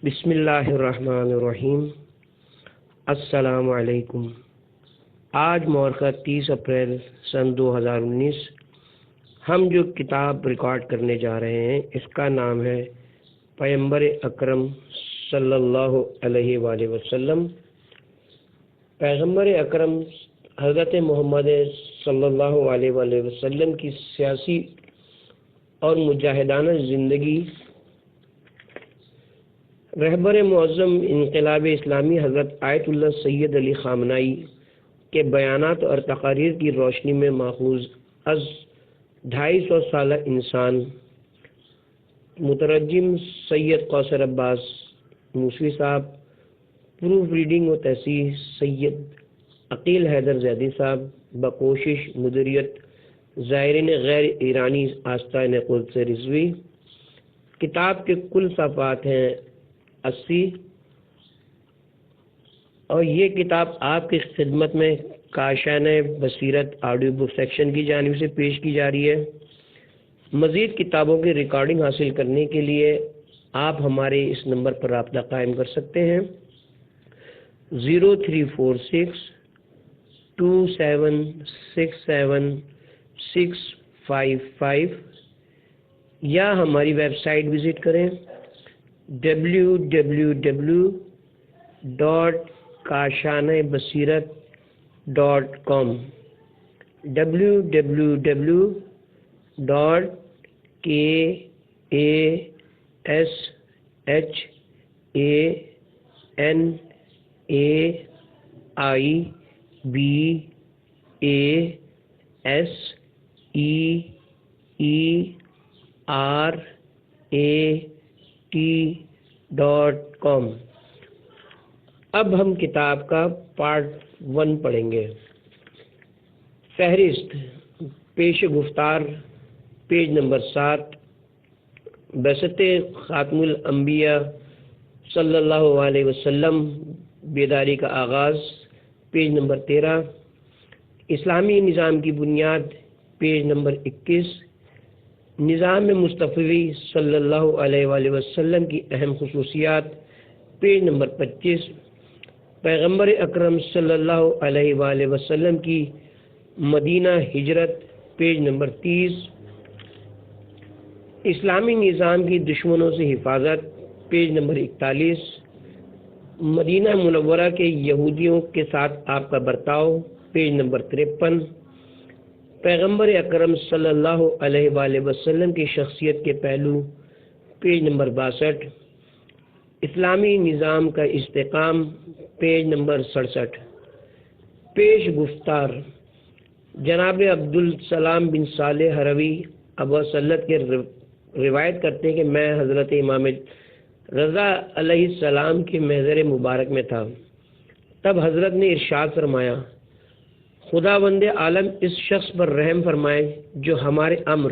بسم اللہ الرحمن الرحیم۔ السلام علیکم۔ آج مورخہ 30 اپریل سن 2019 ہم جو کتاب ریکارڈ کرنے جا رہے ہیں اس کا نام ہے پیغمبر اکرم صلی اللہ علیہ وآلہ وسلم۔ پیغمبر اکرم حضرت محمد صلی اللہ علیہ وآلہ وسلم کی سیاسی اور مجاہدانہ زندگی، رہبر معظم انقلاب اسلامی حضرت آیت اللہ سید علی خامنائی کے بیانات اور تقاریر کی روشنی میں ماخوذ از 250 سالہ انسان، مترجم سید کوثر عباس موسوی صاحب، پروف ریڈنگ و تصحیح سید عقیل حیدر زیدی صاحب، بکوشش مدیریت زائرین غیر ایرانی آستانِ قدس رضوی۔ کتاب کے کل صفحات ہیں 80، اور یہ کتاب آپ کی خدمت میں کاشانہ بصیرت آڈیو بک سیکشن کی جانب سے پیش کی جا رہی ہے۔ مزید کتابوں کی ریکارڈنگ حاصل کرنے کے لیے آپ ہمارے اس نمبر پر رابطہ قائم کر سکتے ہیں 0346 2767 655، یا ہماری ویب سائٹ وزٹ کریں www.kashanebasirat.com kashaneBasirat.com۔ اب ہم کتاب کا پارٹ 1 پڑھیں گے۔ فہرست، پیش گفتار، پیج نمبر 7، بعثت خاتم الانبیاء صلی اللہ علیہ وسلم، بیداری کا آغاز، پیج نمبر 13، اسلامی نظام کی بنیاد، پیج نمبر 21، نظام مصطفی صلی اللہ علیہ وآلہ وسلم کی اہم خصوصیات، پیج نمبر 25، پیغمبر اکرم صلی اللہ علیہ وآلہ وسلم کی مدینہ ہجرت، پیج نمبر 30، اسلامی نظام کی دشمنوں سے حفاظت، پیج نمبر 41، مدینہ منورہ کے یہودیوں کے ساتھ آپ کا برتاؤ، پیج نمبر 53، پیغمبر اکرم صلی اللہ علیہ وآلہ وسلم کی شخصیت کے پہلو، پیج نمبر 62، اسلامی نظام کا استحکام، پیج نمبر 67۔ پیش گفتار، جناب عبدالسلام بن صالح ہروی ابو سلط کے روایت کرتے ہیں کہ میں حضرت امام رضا علیہ السلام کے محضر مبارک میں تھا، تب حضرت نے ارشاد فرمایا، خداوند عالم اس شخص پر رحم فرمائے جو ہمارے امر،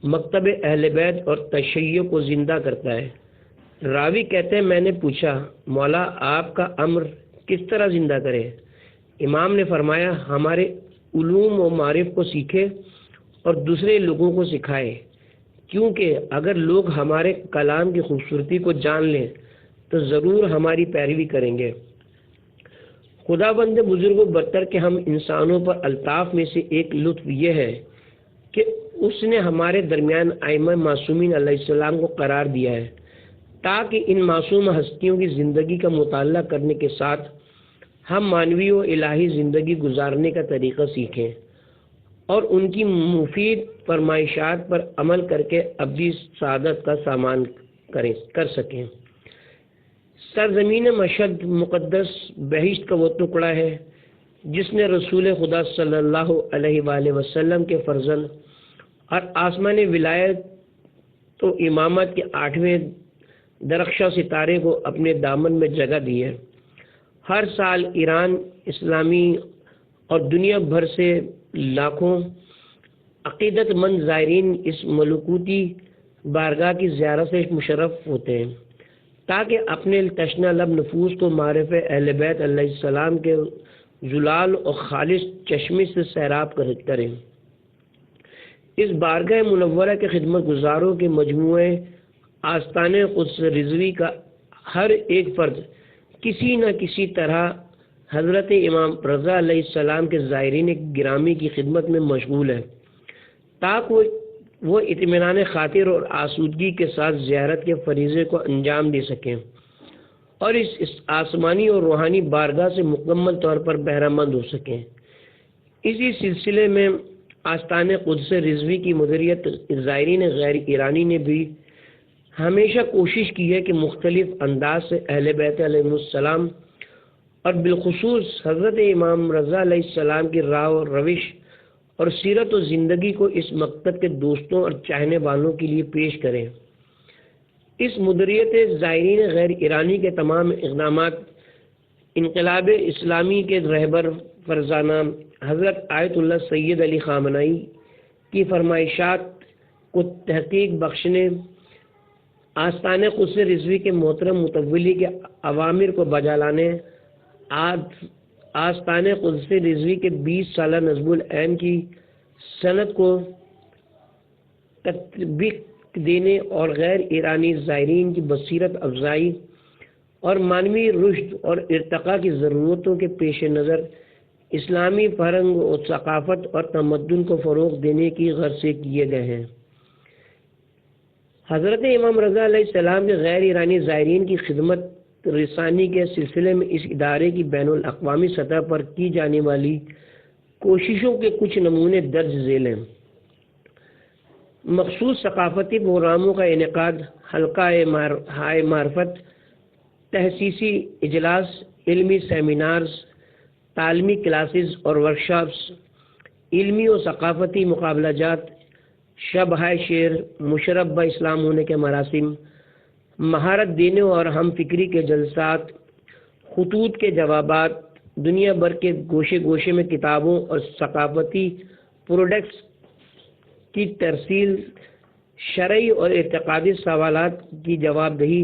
مکتب اہل بیت اور تشیع کو زندہ کرتا ہے۔ راوی کہتے ہیں میں نے پوچھا، مولا آپ کا امر کس طرح زندہ کرے؟ امام نے فرمایا، ہمارے علوم و معارف کو سیکھے اور دوسرے لوگوں کو سکھائے، کیونکہ اگر لوگ ہمارے کلام کی خوبصورتی کو جان لیں تو ضرور ہماری پیروی کریں گے۔ خداوند بزرگ و برتر کہ ہم انسانوں پر الطاف میں سے ایک لطف یہ ہے کہ اس نے ہمارے درمیان ائمہ معصومین علیہ السلام کو قرار دیا ہے تاکہ ان معصوم ہستیوں کی زندگی کا مطالعہ کرنے کے ساتھ ہم مانوی و الہی زندگی گزارنے کا طریقہ سیکھیں اور ان کی مفید فرمائشات پر عمل کر کے ابدی سعادت کا سامان کر سکیں۔ سرزمین مشہد مقدس بہشت کا وہ ٹکڑا ہے جس نے رسول خدا صلی اللہ علیہ وآلہ وسلم کے فرزند اور آسمان ولایت تو امامت کے 8ویں درخشاں ستارے کو اپنے دامن میں جگہ دی ہے۔ ہر سال ایران اسلامی اور دنیا بھر سے لاکھوں عقیدت مند زائرین اس ملکوتی بارگاہ کی زیارت سے مشرف ہوتے ہیں تاکہ اپنے تشنہ لب نفوس کو معرفت اہل بیت علیہ السلام کے زلال اور خالص چشمے سے سیراب کریں۔ اس بارگاہ منورہ کے خدمت گزاروں کے مجموعے آستانِ قدس رضوی کا ہر ایک فرد کسی نہ کسی طرح حضرت امام رضا علیہ السلام کے زائرین گرامی کی خدمت میں مشغول ہے تاکہ وہ اطمینان خاطر اور آسودگی کے ساتھ زیارت کے فریضے کو انجام دے سکیں اور اس آسمانی اور روحانی بارگاہ سے مکمل طور پر بہرہ مند ہو سکیں۔ اسی سلسلے میں آستان قدس رضوی کی مدیریت زائرین غیر ایرانی نے بھی ہمیشہ کوشش کی ہے کہ مختلف انداز سے اہل بیت علیہ السلام اور بالخصوص حضرت امام رضا علیہ السلام کی راہ و روش اور سیرت و زندگی کو اس مقصد کے دوستوں اور چاہنے والوں کے لیے پیش کریں۔ اس مدیریت زائرین غیر ایرانی کے تمام اقدامات انقلاب اسلامی کے رہبر فرزانہ حضرت آیت اللہ سید علی خامنئی کی فرمائشات کو تحقیق بخشنے، آستان قدس رضوی کے محترم متولی کے اوامر کو بجا لانے، آستان قدس رضوی کے 20 سالہ نصب العین کی سند کو تطبیق دینے اور غیر ایرانی زائرین کی بصیرت افزائی اور معنوی رشد اور ارتقاء کی ضرورتوں کے پیش نظر اسلامی فرہنگ و ثقافت اور تمدن کو فروغ دینے کی غرض سے کیے گئے ہیں۔ حضرت امام رضا علیہ السلام کے غیر ایرانی زائرین کی خدمت رسانی کے سلسلے میں اس ادارے کی بین الاقوامی سطح پر کی جانے والی کوششوں کے کچھ نمونے درج ذیل ہیں۔ مخصوص ثقافتی پروگراموں کا انعقاد، حلقہ معرفت، تحسیسی اجلاس، علمی سیمینارز، تعلیمی کلاسز اور ورکشاپس، علمی و ثقافتی مقابلہ جات، شب شعر، مشرف با اسلام ہونے کے مراسم، مہارت دینے اور ہم فکری کے جلسات، خطوط کے جوابات، دنیا بھر کے گوشے گوشے میں کتابوں اور ثقافتی پروڈکٹس کی ترسیل، شرعی اور اعتقادی سوالات کی جواب دہی،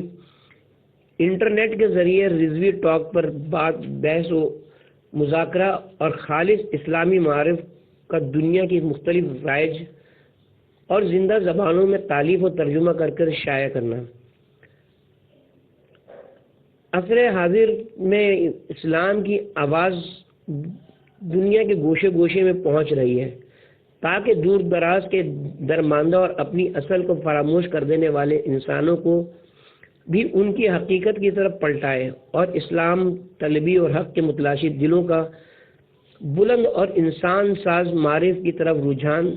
انٹرنیٹ کے ذریعے رضوی ٹاک پر بحث و مذاکرہ اور خالص اسلامی معارف کا دنیا کی مختلف رائج اور زندہ زبانوں میں تالیف و ترجمہ کر شائع کرنا۔ عصر حاضر میں اسلام کی آواز دنیا کے گوشے گوشے میں پہنچ رہی ہے تاکہ دور دراز کے درماندہ اور اپنی اصل کو فراموش کر دینے والے انسانوں کو بھی ان کی حقیقت کی طرف پلٹائے اور اسلام طلبی اور حق کے متلاشی دلوں کا بلند اور انسان ساز معارف کی طرف رجحان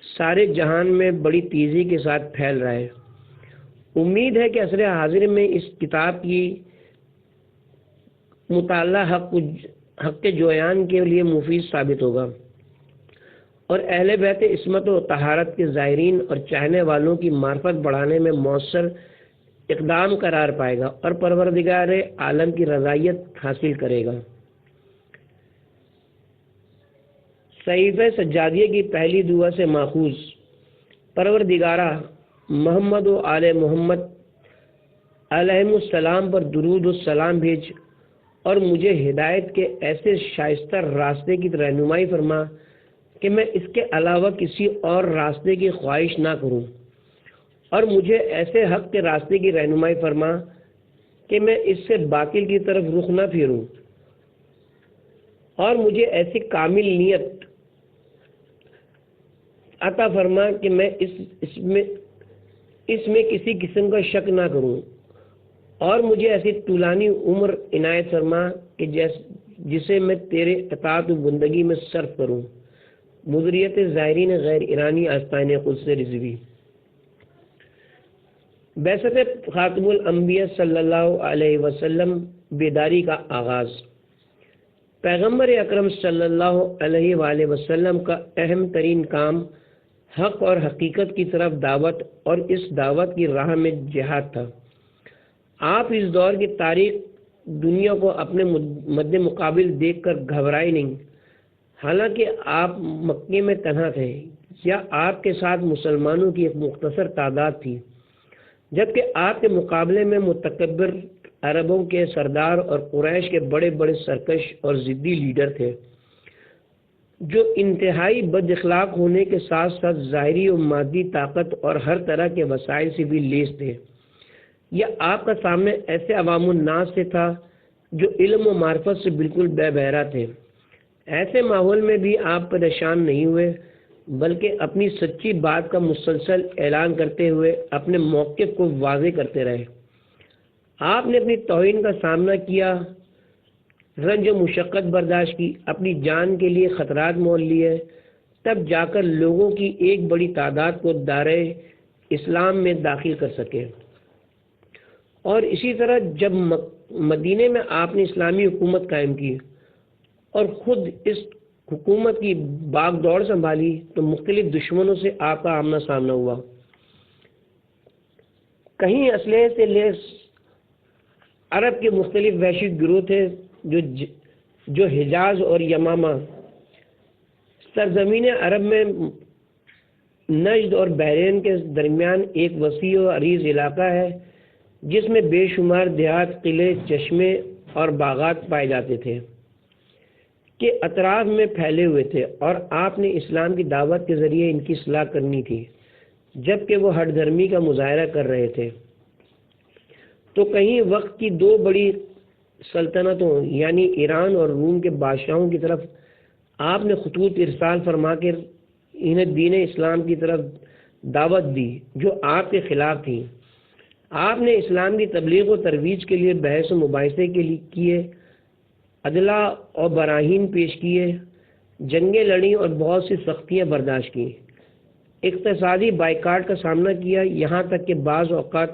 سارے جہان میں بڑی تیزی کے ساتھ پھیل رہا ہے۔ امید ہے کہ عصر حاضر میں اس کتاب کی مطالعہ حق کے جویان کے لیے مفید ثابت ہوگا اور اہل بیت عصمت و طہارت کے زائرین اور چاہنے والوں کی معرفت بڑھانے میں مؤثر اقدام قرار پائے گا اور پروردگار عالم کی رضایت حاصل کرے گا۔ صحیفہ سجادیہ کی پہلی دعا سے ماخوذ: پروردگارہ، محمد و آل محمد علیہم السلام پر درود و سلام بھیج اور مجھے ہدایت کے ایسے شائستہ راستے کی رہنمائی فرما کہ میں اس کے علاوہ کسی اور راستے کی خواہش نہ کروں، اور مجھے ایسے حق کے راستے کی رہنمائی فرما کہ میں اس سے باطل کی طرف رخ نہ پھیروں، اور مجھے ایسی کامل نیت عطا فرما کہ میں اس میں کسی قسم کا شک نہ کروں، اور مجھے ایسی طولانی عمر عنایت فرما کہ جسے میں تیرے اطاعت و بندگی میں صرف کروں۔ مدیریت زائرین غیر ایرانی آستان قدس رضوی۔ بعثت خاتم الانبیاء صلی اللہ علیہ وسلم بیداری کا آغاز۔ پیغمبر اکرم صلی اللہ علیہ وآلہ وسلم کا اہم ترین کام حق اور حقیقت کی طرف دعوت اور اس دعوت کی راہ میں جہاد تھا۔ آپ اس دور کی تاریخ دنیا کو اپنے مد مقابل دیکھ کر گھبرائے نہیں، حالانکہ آپ مکے میں تنہا تھے یا آپ کے ساتھ مسلمانوں کی ایک مختصر تعداد تھی، جبکہ آپ کے مقابلے میں متکبر عربوں کے سردار اور قریش کے بڑے بڑے سرکش اور ضدی لیڈر تھے، جو انتہائی بد اخلاق ہونے کے ساتھ ساتھ ظاہری و مادی طاقت اور ہر طرح کے وسائل سے بھی لیس تھے، یا آپ کا سامنے ایسے عوام الناس سے تھا جو علم و معرفت سے بالکل بے بہرا تھے؟ ایسے ماحول میں بھی آپ پریشان نہیں ہوئے بلکہ اپنی سچی بات کا مسلسل اعلان کرتے ہوئے اپنے موقف کو واضح کرتے رہے۔ آپ نے اپنی توہین کا سامنا کیا، رنج و مشقت برداشت کی، اپنی جان کے لیے خطرات مول لیے، تب جا کر لوگوں کی ایک بڑی تعداد کو دائرہ اسلام میں داخل کر سکے۔ اور اسی طرح جب مدینے میں آپ نے اسلامی حکومت قائم کی اور خود اس حکومت کی باغ دوڑ سنبھالی تو مختلف دشمنوں سے آپ کا آمنا سامنا ہوا۔ کہیں اسلحے سے لیس عرب کے مختلف وحشی گروہ تھے جو حجاز اور یمامہ سرزمین عرب میں نجد اور بحرین کے درمیان ایک وسیع و عریض علاقہ ہے جس میں بے شمار دیہات، قلعے، چشمے اور باغات پائے جاتے تھے کے اطراف میں پھیلے ہوئے تھے، اور آپ نے اسلام کی دعوت کے ذریعے ان کی اصلاح کرنی تھی جبکہ وہ ہٹ دھرمی کا مظاہرہ کر رہے تھے۔ تو کہیں وقت کی دو بڑی سلطنتوں یعنی ایران اور روم کے بادشاہوں کی طرف آپ نے خطوط ارسال فرما کر انہیں دین اسلام کی طرف دعوت دی جو آپ کے خلاف تھی۔ آپ نے اسلام کی تبلیغ و ترویج کے لیے بحث و مباحثے کے لیے کیے، ادلہ اور براہین پیش کیے، جنگیں لڑیں اور بہت سی سختیاں برداشت کی، اقتصادی بائیکاٹ کا سامنا کیا، یہاں تک کہ بعض اوقات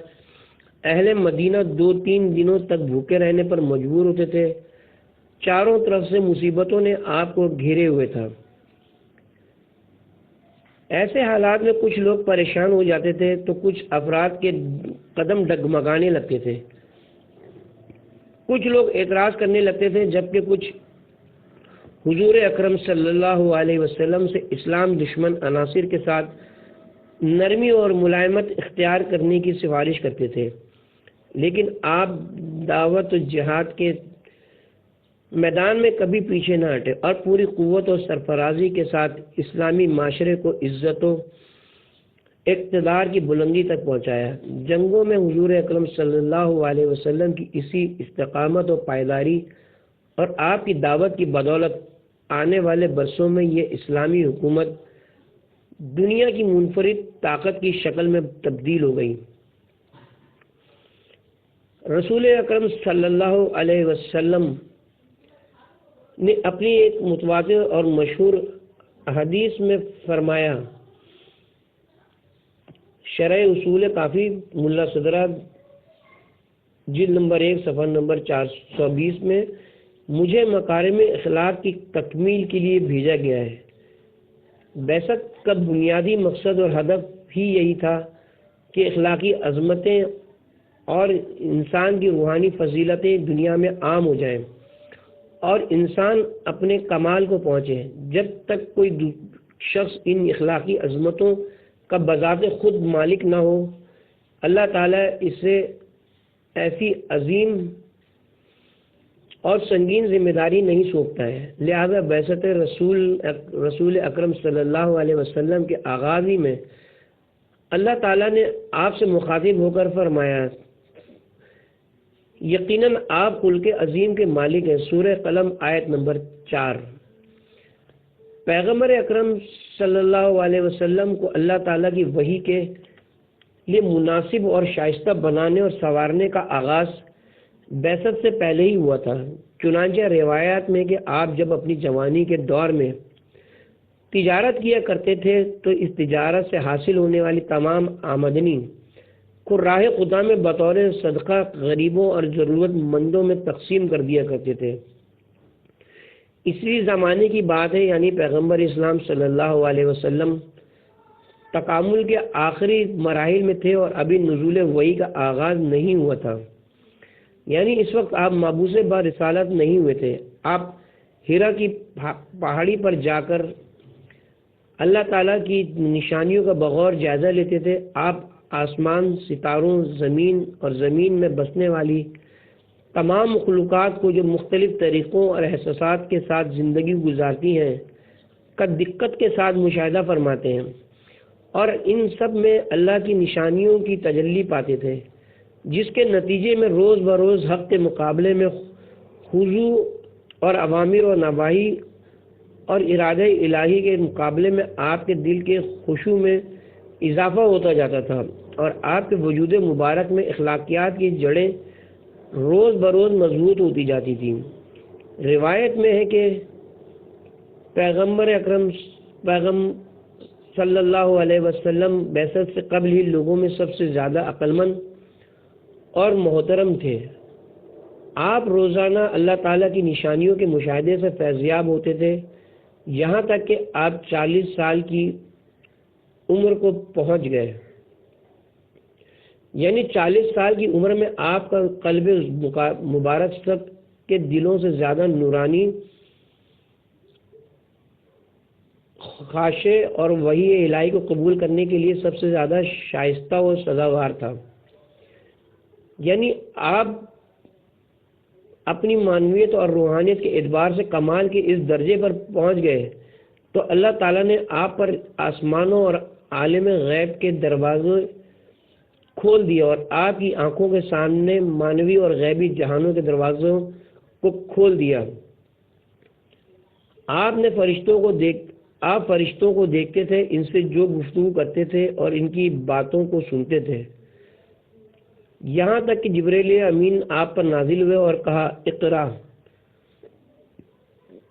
اہل مدینہ 2-3 دنوں تک بھوکے رہنے پر مجبور ہوتے تھے۔ چاروں طرف سے مصیبتوں نے آپ کو گھیرے ہوئے تھا۔ ایسے حالات میں کچھ لوگ پریشان ہو جاتے تھے تو کچھ افراد کے قدم ڈگمگانے لگتے تھے، کچھ لوگ اعتراض کرنے لگتے تھے، جبکہ کچھ حضور اکرم صلی اللہ علیہ وسلم سے اسلام دشمن عناصر کے ساتھ نرمی اور ملائمت اختیار کرنے کی سفارش کرتے تھے۔ لیکن آپ دعوت و جہاد کے میدان میں کبھی پیچھے نہ ہٹے اور پوری قوت و سرفرازی کے ساتھ اسلامی معاشرے کو عزت و اقتدار کی بلندی تک پہنچایا۔ جنگوں میں حضور اکرم صلی اللہ علیہ وسلم کی اسی استقامت و پائیداری اور آپ کی دعوت کی بدولت آنے والے برسوں میں یہ اسلامی حکومت دنیا کی منفرد طاقت کی شکل میں تبدیل ہو گئی۔ رسول اکرم صلی اللہ علیہ وسلم نے اپنی ایک متواتر اور مشہور حدیث میں فرمایا، شرح اصول کافی ملا صدرہ جلد نمبر 1 صفحہ نمبر 420 میں، مجھے مکارم اخلاق کی تکمیل کے لیے بھیجا گیا ہے۔ بعثت کا بنیادی مقصد اور ہدف ہی یہی تھا کہ اخلاقی عظمتیں اور انسان کی روحانی فضیلتیں دنیا میں عام ہو جائیں اور انسان اپنے کمال کو پہنچے۔ جب تک کوئی شخص ان اخلاقی عظمتوں کا بذات خود مالک نہ ہو، اللہ تعالیٰ اسے ایسی عظیم اور سنگین ذمہ داری نہیں سونپتا ہے۔ لہذا بعثت رسول اکرم صلی اللہ علیہ وسلم کے آغاز ہی میں اللہ تعالیٰ نے آپ سے مخاطب ہو کر فرمایا، یقیناً آپ خلق عظیم کے مالک ہیں۔ سورہ قلم آیت نمبر 4۔ پیغمبر اکرم صلی اللہ علیہ وسلم کو اللہ تعالیٰ کی وحی کے لیے مناسب اور شائستہ بنانے اور سنوارنے کا آغاز بعثت سے پہلے ہی ہوا تھا۔ چنانچہ روایات میں کہ آپ جب اپنی جوانی کے دور میں تجارت کیا کرتے تھے تو اس تجارت سے حاصل ہونے والی تمام آمدنی کو راہ خدا میں بطور صدقہ غریبوں اور ضرورت مندوں میں تقسیم کر دیا کرتے تھے۔ اسی زمانے کی بات ہے، یعنی پیغمبر اسلام صلی اللہ علیہ وسلم تکامل کے آخری مراحل میں تھے اور ابھی نزول وحی کا آغاز نہیں ہوا تھا، یعنی اس وقت آپ مبعوث با رسالت نہیں ہوئے تھے۔ آپ ہیرا کی پہاڑی پر جا کر اللہ تعالیٰ کی نشانیوں کا بغور جائزہ لیتے تھے۔ آپ آسمان، ستاروں، زمین اور زمین میں بسنے والی تمام مخلوقات کو جو مختلف طریقوں اور احساسات کے ساتھ زندگی گزارتی ہیں کا دقت کے ساتھ مشاہدہ فرماتے ہیں اور ان سب میں اللہ کی نشانیوں کی تجلی پاتے تھے۔ جس کے نتیجے میں روز بروز حق کے مقابلے میں خضوع اور اوامر و نواہی اور ارادہ الہی کے مقابلے میں آپ کے دل کے خشوع میں اضافہ ہوتا جاتا تھا، اور آپ کے وجود مبارک میں اخلاقیات کی جڑیں روز بروز مضبوط ہوتی جاتی تھیں۔ روایت میں ہے کہ پیغمبر اکرم صلی اللہ علیہ وسلم بعثت سے قبل ہی لوگوں میں سب سے زیادہ عقل مند اور محترم تھے۔ آپ روزانہ اللہ تعالیٰ کی نشانیوں کے مشاہدے سے فیضیاب ہوتے تھے، یہاں تک کہ آپ 40 سال کی عمر کو پہنچ گئے، یعنی 40 سال کی عمر میں آپ کا قلب مبارک سب کے دلوں سے زیادہ نورانی، خاشع اور وحی الہی کو قبول کرنے کے لیے سب سے زیادہ شائستہ و سزاوار تھا۔ یعنی آپ اپنی معنویت اور روحانیت کے اعتبار سے کمال کے اس درجے پر پہنچ گئے تو اللہ تعالیٰ نے آپ پر آسمانوں اور عالم غیب کے دروازے کھول دیے اور آپ کی آنکھوں کے سامنے معنوی اور غیبی جہانوں کے دروازوں کو کھول دیا۔ آپ فرشتوں کو دیکھتے تھے، ان سے جو گفتگو کرتے تھے اور ان کی باتوں کو سنتے تھے، یہاں تک کہ جبرائیل امین آپ پر نازل ہوئے اور کہا اقرا،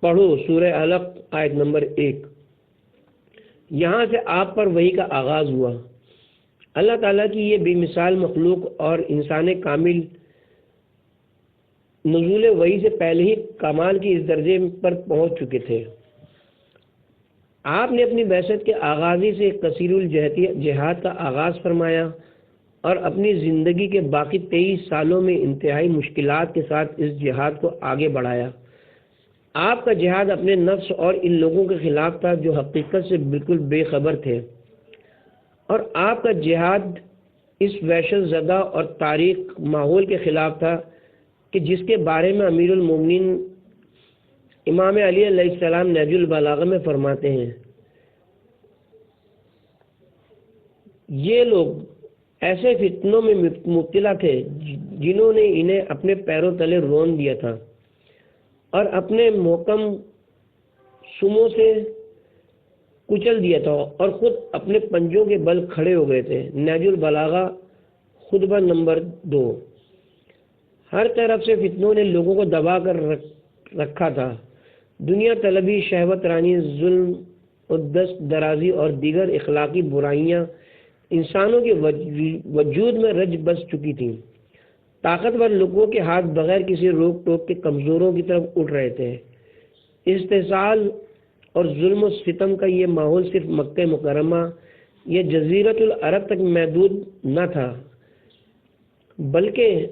پڑھو سورہ علق آیت نمبر 1۔ یہاں سے آپ پر وحی کا آغاز ہوا۔ اللہ تعالیٰ کی یہ بے مثال مخلوق اور انسان کامل نزول وحی سے پہلے ہی کمال کی اس درجے پر پہنچ چکے تھے۔ آپ نے اپنی بعثت کے آغاز ہی سے کثیر الجہاد کا آغاز فرمایا اور اپنی زندگی کے باقی 23 سالوں میں انتہائی مشکلات کے ساتھ اس جہاد کو آگے بڑھایا۔ آپ کا جہاد اپنے نفس اور ان لوگوں کے خلاف تھا جو حقیقت سے بالکل بے خبر تھے، اور آپ کا جہاد اس وحشت زدہ اور تاریک ماحول کے خلاف تھا کہ جس کے بارے میں امیر المومنین امام علی علیہ السلام نہج البلاغہ میں فرماتے ہیں، یہ لوگ ایسے فتنوں میں مبتلا تھے جنہوں نے انہیں اپنے پیروں تلے رون دیا تھا اور اپنے محکم سموں سے کچل دیا تھا اور خود اپنے پنجوں کے بل کھڑے ہو گئے تھے۔ نہج البلاغہ خطبہ نمبر 2۔ ہر طرف سے فتنوں نے لوگوں کو دبا کر رکھا تھا۔ دنیا طلبی، شہوت رانی، ظلم اور دست درازی اور دیگر اخلاقی برائیاں انسانوں کے وجود میں رچ بس چکی تھیں۔ طاقتور لوگوں کے ہاتھ بغیر کسی روک ٹوک کے کمزوروں کی طرف اٹھ رہے تھے۔ استحصال اور ظلم و ستم کا یہ ماحول صرف مکہ مکرمہ یا جزیرۃ العرب تک محدود نہ تھا، بلکہ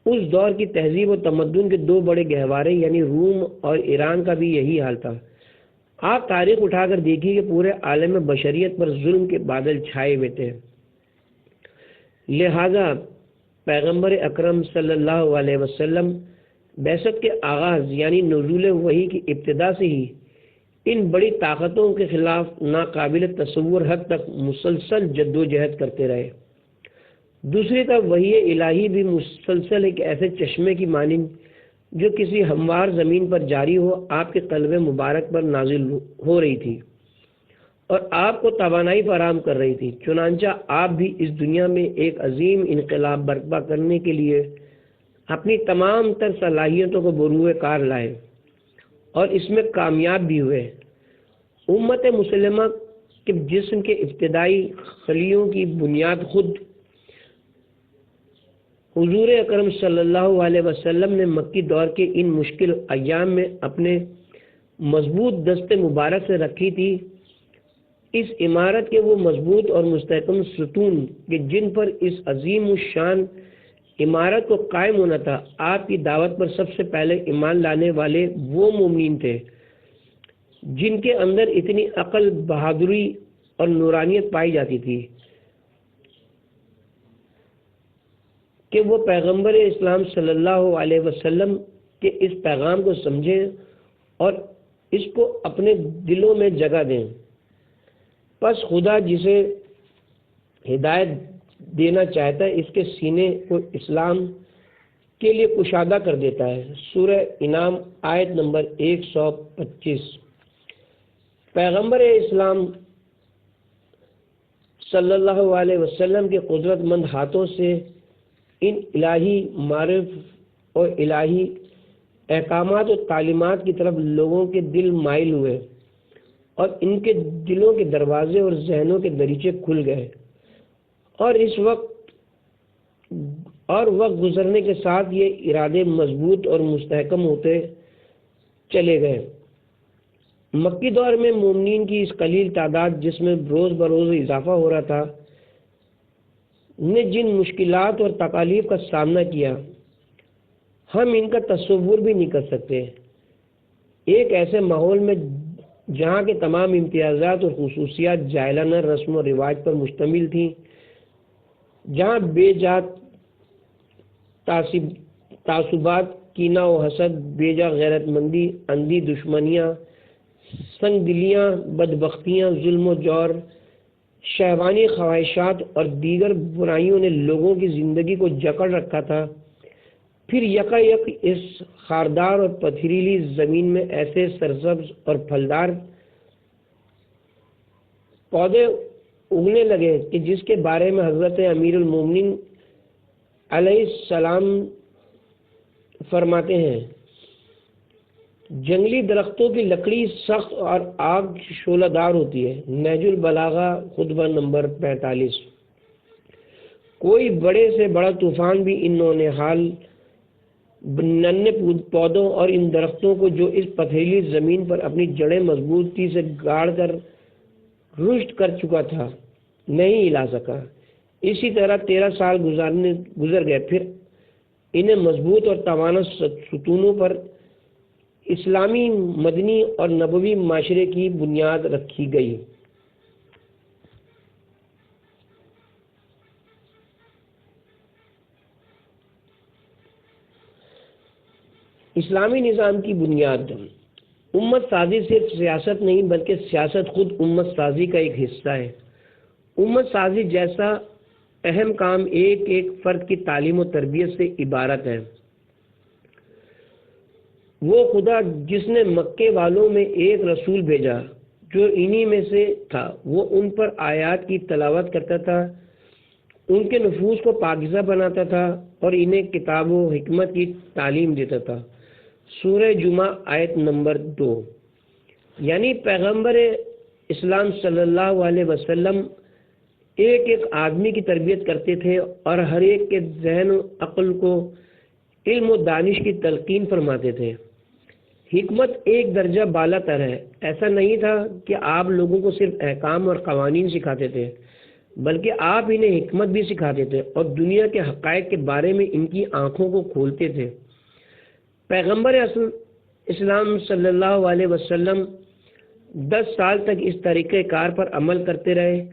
اس دور کی تہذیب و تمدن کے دو بڑے گہوارے یعنی روم اور ایران کا بھی یہی حال تھا۔ آپ تاریخ اٹھا کر دیکھیے کہ پورے عالم بشریت پر ظلم کے بادل چھائے ہوئے تھے۔ لہذا پیغمبر اکرم صلی اللہ علیہ وسلم بعثت کے آغاز یعنی نزول وحی کی ابتدا سے ہی ان بڑی طاقتوں کے خلاف ناقابل تصور حد تک مسلسل جد و جہد کرتے رہے۔ دوسری طرف وحی الہی بھی مسلسل ایک ایسے چشمے کی مانند جو کسی ہموار زمین پر جاری ہو آپ کے قلب مبارک پر نازل ہو رہی تھی اور آپ کو توانائی فراہم کر رہی تھی۔ چنانچہ آپ بھی اس دنیا میں ایک عظیم انقلاب برپا کرنے کے لیے اپنی تمام تر صلاحیتوں کو بروئے کار لائے اور اس میں کامیاب بھی ہوئے۔ امت مسلمہ کے جسم کے ابتدائی خلیوں کی بنیاد خود حضور اکرم صلی اللہ علیہ وسلم نے مکی دور کے ان مشکل ایام میں اپنے مضبوط دست مبارک سے رکھی تھی۔ اس عمارت کے وہ مضبوط اور مستحکم ستون کہ جن پر اس عظیم الشان عمارت کو قائم ہونا تھا، آپ کی دعوت پر سب سے پہلے ایمان لانے والے وہ مومنین تھے جن کے اندر اتنی عقل، بہادری اور نورانیت پائی جاتی تھی کہ وہ پیغمبر اسلام صلی اللہ علیہ وسلم کے اس پیغام کو سمجھیں اور اس کو اپنے دلوں میں جگہ دیں۔ پس خدا جسے ہدایت دینا چاہتا ہے اس کے سینے کو اسلام کے لیے کشادہ کر دیتا ہے۔ سورہ انعام آیت نمبر 125۔ پیغمبر اسلام صلی اللہ علیہ وسلم کے قدرت مند ہاتھوں سے ان الہی معارف اور الہی احکامات اور تعلیمات کی طرف لوگوں کے دل مائل ہوئے اور ان کے دلوں کے دروازے اور ذہنوں کے دریچے کھل گئے، اور وقت گزرنے کے ساتھ یہ ارادے مضبوط اور مستحکم ہوتے چلے گئے۔ مکی دور میں مومنین کی اس قلیل تعداد جس میں روز بروز اضافہ ہو رہا تھا نے جن مشکلات اور تکالیف کا سامنا کیا ہم ان کا تصور بھی نہیں کر سکتے۔ ایک ایسے ماحول میں جہاں کے تمام امتیازات اور خصوصیات جاہلانہ رسم و رواج پر مشتمل تھیں، جہاں بے جات تعصبات، کینہ و حسد، بے جا غیرت مندی، اندھی دشمنیاں، سنگ دلیاں، بدبختیاں، ظلم و جور، شہوانی خواہشات اور دیگر برائیوں نے لوگوں کی زندگی کو جکڑ رکھا تھا۔ پھر یکایک اس خاردار اور پتھریلی زمین میں ایسے سرسبز اور پھلدار پودے اگنے لگے کہ جس کے بارے میں حضرت امیر المومنین علیہ السلام فرماتے ہیں، جنگلی درختوں کی لکڑی سخت اور آگ شعلہ دار ہوتی ہے۔ نہج البلاغہ خطبہ نمبر 45۔ کوئی بڑے سے بڑا طوفان بھی ان نونہال ننھے پودوں اور ان درختوں کو جو اس پتھریلی زمین پر اپنی جڑیں مضبوطی سے گاڑ کر رشد کر چکا تھا نہیں ہلا سکا۔ اسی طرح 13 سال گزر گئے، پھر انہیں مضبوط اور توانا ستونوں پر اسلامی، مدنی اور نبوی معاشرے کی بنیاد رکھی گئی۔ اسلامی نظام کی بنیاد۔ امت سازی صرف سیاست نہیں بلکہ سیاست خود امت سازی کا ایک حصہ ہے۔ امت سازی جیسا اہم کام ایک ایک فرد کی تعلیم و تربیت سے عبارت ہے۔ وہ خدا جس نے مکے والوں میں ایک رسول بھیجا جو انہی میں سے تھا، وہ ان پر آیات کی تلاوت کرتا تھا، ان کے نفوس کو پاکیزہ بناتا تھا اور انہیں کتاب و حکمت کی تعلیم دیتا تھا۔ سورہ جمعہ آیت نمبر 2۔ یعنی پیغمبر اسلام صلی اللہ علیہ وسلم ایک ایک آدمی کی تربیت کرتے تھے اور ہر ایک کے ذہن و عقل کو علم و دانش کی تلقین فرماتے تھے۔ حکمت ایک درجہ بالا تر ہے۔ ایسا نہیں تھا کہ آپ لوگوں کو صرف احکام اور قوانین سکھاتے تھے، بلکہ آپ انہیں حکمت بھی سکھاتے تھے اور دنیا کے حقائق کے بارے میں ان کی آنکھوں کو کھولتے تھے۔ پیغمبر اسلام صلی اللہ علیہ وسلم 10 سال تک اس طریقہ کار پر عمل کرتے رہے۔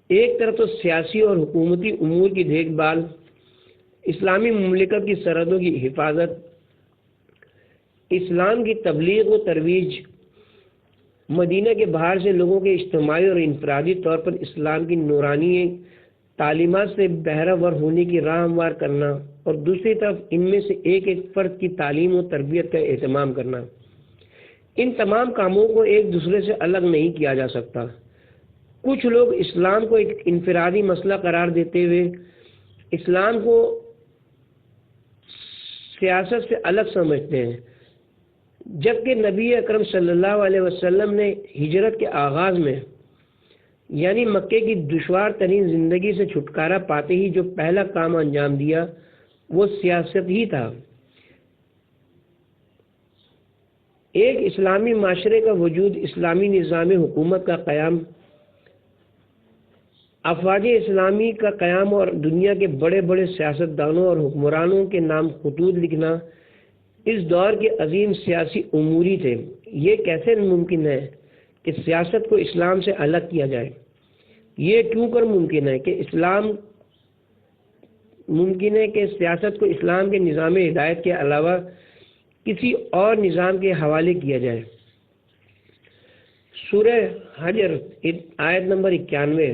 ایک طرف تو سیاسی اور حکومتی امور کی دیکھ بھال، اسلامی مملکت کی سرحدوں کی حفاظت، اسلام کی تبلیغ و ترویج، مدینہ کے باہر سے لوگوں کے اجتماعی اور انفرادی طور پر اسلام کی نورانی تعلیمات سے بہرہ ہونے کی راہ ہموار کرنا، اور دوسری طرف ان میں سے ایک ایک فرد کی تعلیم و تربیت کا اہتمام کرنا۔ ان تمام کاموں کو ایک دوسرے سے الگ نہیں کیا جا سکتا۔ کچھ لوگ اسلام کو ایک انفرادی مسئلہ قرار دیتے ہوئے اسلام کو سیاست سے الگ سمجھتے ہیں، جبکہ نبی اکرم صلی اللہ علیہ وسلم نے ہجرت کے آغاز میں یعنی مکے کی دشوار ترین زندگی سے چھٹکارا پاتے ہی جو پہلا کام انجام دیا وہ سیاست ہی تھا۔ ایک اسلامی معاشرے کا وجود، اسلامی نظام حکومت کا قیام، افواج اسلامی کا قیام اور دنیا کے بڑے بڑے سیاستدانوں اور حکمرانوں کے نام خطوط لکھنا اس دور کے عظیم سیاسی اموری تھے۔ یہ کیسے ممکن ہے کہ سیاست کو اسلام سے الگ کیا جائے؟ یہ کیوں کر ممکن ہے کہ سیاست کو اسلام کے نظام ہدایت کے علاوہ کسی اور نظام کے حوالے کیا جائے؟ سورہ حجر آیت نمبر 91۔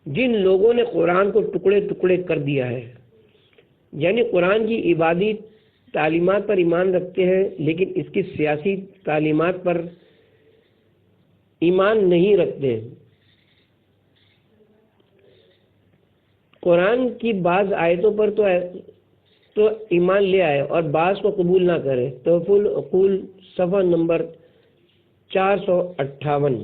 جن لوگوں نے قرآن کو ٹکڑے ٹکڑے کر دیا ہے، یعنی قرآن کی عبادی تعلیمات پر ایمان رکھتے ہیں لیکن اس کی سیاسی تعلیمات پر ایمان نہیں رکھتے، قرآن کی بعض آیتوں پر تو ایمان لے آئے اور بعض کو قبول نہ کرے۔ تحفۃ العقول صفحہ نمبر 458۔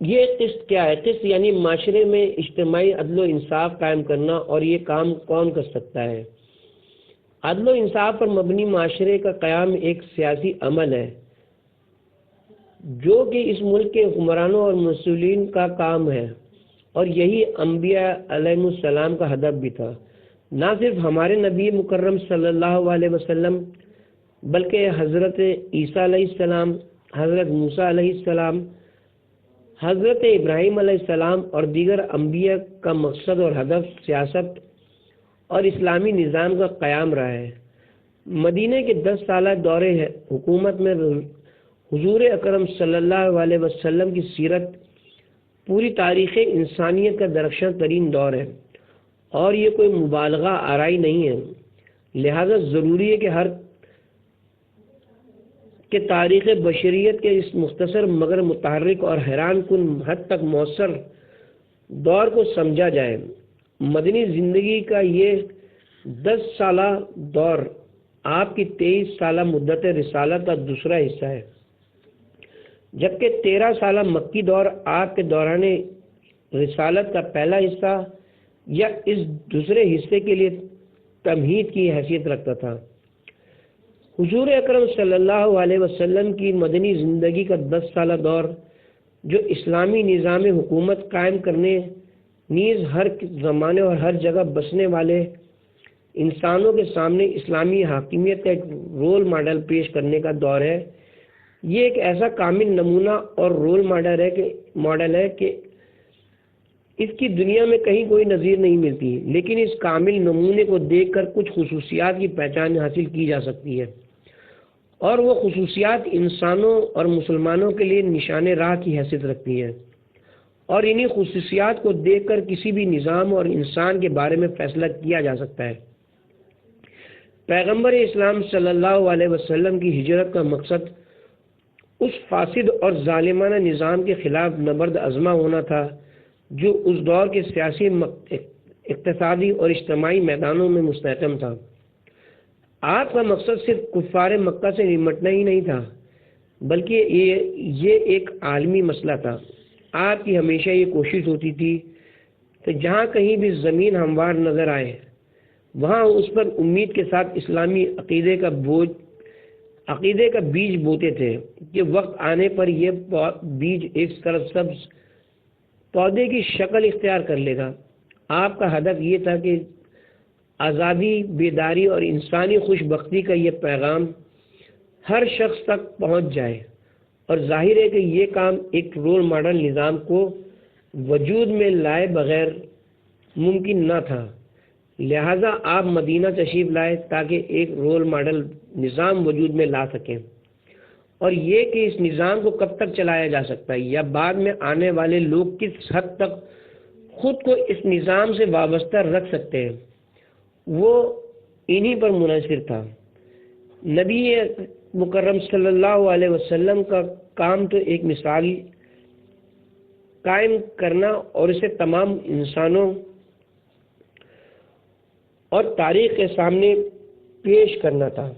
یہ قسط کیا ہے؟ قسط یعنی معاشرے میں اجتماعی عدل و انصاف قائم کرنا، اور یہ کام کون کر سکتا ہے؟ عدل و انصاف پر مبنی معاشرے کا قیام ایک سیاسی عمل ہے جو کہ اس ملک کے حکمرانوں اور مسؤولین کا کام ہے، اور یہی انبیاء علیہ السلام کا ہدف بھی تھا۔ نہ صرف ہمارے نبی مکرم صلی اللہ علیہ وسلم بلکہ حضرت عیسیٰ علیہ السلام، حضرت موسیٰ علیہ السلام، حضرت ابراہیم علیہ السلام اور دیگر انبیاء کا مقصد اور ہدف سیاست اور اسلامی نظام کا قیام رہا ہے۔ مدینہ کے 10 سالہ دور حکومت میں حضور اکرم صلی اللہ علیہ وسلم کی سیرت پوری تاریخ انسانیت کا درخشاں ترین دور ہے، اور یہ کوئی مبالغہ آرائی نہیں ہے۔ لہذا ضروری ہے کہ تاریخ بشریت کے اس مختصر مگر متحرک اور حیران کن حد تک مؤثر دور کو سمجھا جائے۔ مدنی زندگی کا یہ 10 سالہ دور آپ کی 23 سالہ مدت رسالت کا دوسرا حصہ ہے، جبکہ 13 سالہ مکی دور آپ کے دوران رسالت کا پہلا حصہ یا اس دوسرے حصے کے لیے تمہید کی حیثیت رکھتا تھا۔ حضور اکرم صلی اللہ علیہ وسلم کی مدنی زندگی کا 10 سالہ دور جو اسلامی نظام حکومت قائم کرنے نیز ہر زمانے اور ہر جگہ بسنے والے انسانوں کے سامنے اسلامی حاکمیت کا ایک رول ماڈل پیش کرنے کا دور ہے۔ یہ ایک ایسا کامل نمونہ اور رول ماڈل ہے کہ اس کی دنیا میں کہیں کوئی نظیر نہیں ملتی، لیکن اس کامل نمونے کو دیکھ کر کچھ خصوصیات کی پہچان حاصل کی جا سکتی ہے، اور وہ خصوصیات انسانوں اور مسلمانوں کے لیے نشان راہ کی حیثیت رکھتی ہیں، اور انہی خصوصیات کو دیکھ کر کسی بھی نظام اور انسان کے بارے میں فیصلہ کیا جا سکتا ہے۔ پیغمبر اسلام صلی اللہ علیہ وسلم کی ہجرت کا مقصد اس فاسد اور ظالمانہ نظام کے خلاف نبرد آزما ہونا تھا جو اس دور کے سیاسی، اقتصادی اور اجتماعی میدانوں میں مستحکم تھا۔ آپ کا مقصد صرف کفار مکہ سے نمٹنا ہی نہیں تھا، بلکہ یہ ایک عالمی مسئلہ تھا۔ آپ کی ہمیشہ یہ کوشش ہوتی تھی کہ جہاں کہیں بھی زمین ہموار نظر آئے وہاں اس پر امید کے ساتھ اسلامی عقیدے کا بیج بوتے تھے کہ وقت آنے پر یہ بیج ایک سرسبز پودے کی شکل اختیار کر لے گا۔ آپ کا ہدف یہ تھا کہ آزادی، بیداری اور انسانی خوش بختی کا یہ پیغام ہر شخص تک پہنچ جائے، اور ظاہر ہے کہ یہ کام ایک رول ماڈل نظام کو وجود میں لائے بغیر ممکن نہ تھا۔ لہذا آپ مدینہ تشریف لائے تاکہ ایک رول ماڈل نظام وجود میں لا سکیں، اور یہ کہ اس نظام کو کب تک چلایا جا سکتا ہے یا بعد میں آنے والے لوگ کس حد تک خود کو اس نظام سے وابستہ رکھ سکتے ہیں، وہ انہی پر منحصر تھا۔ نبی مکرم صلی اللہ علیہ وسلم کا کام تو ایک مثال قائم کرنا اور اسے تمام انسانوں اور تاریخ کے سامنے پیش کرنا تھا۔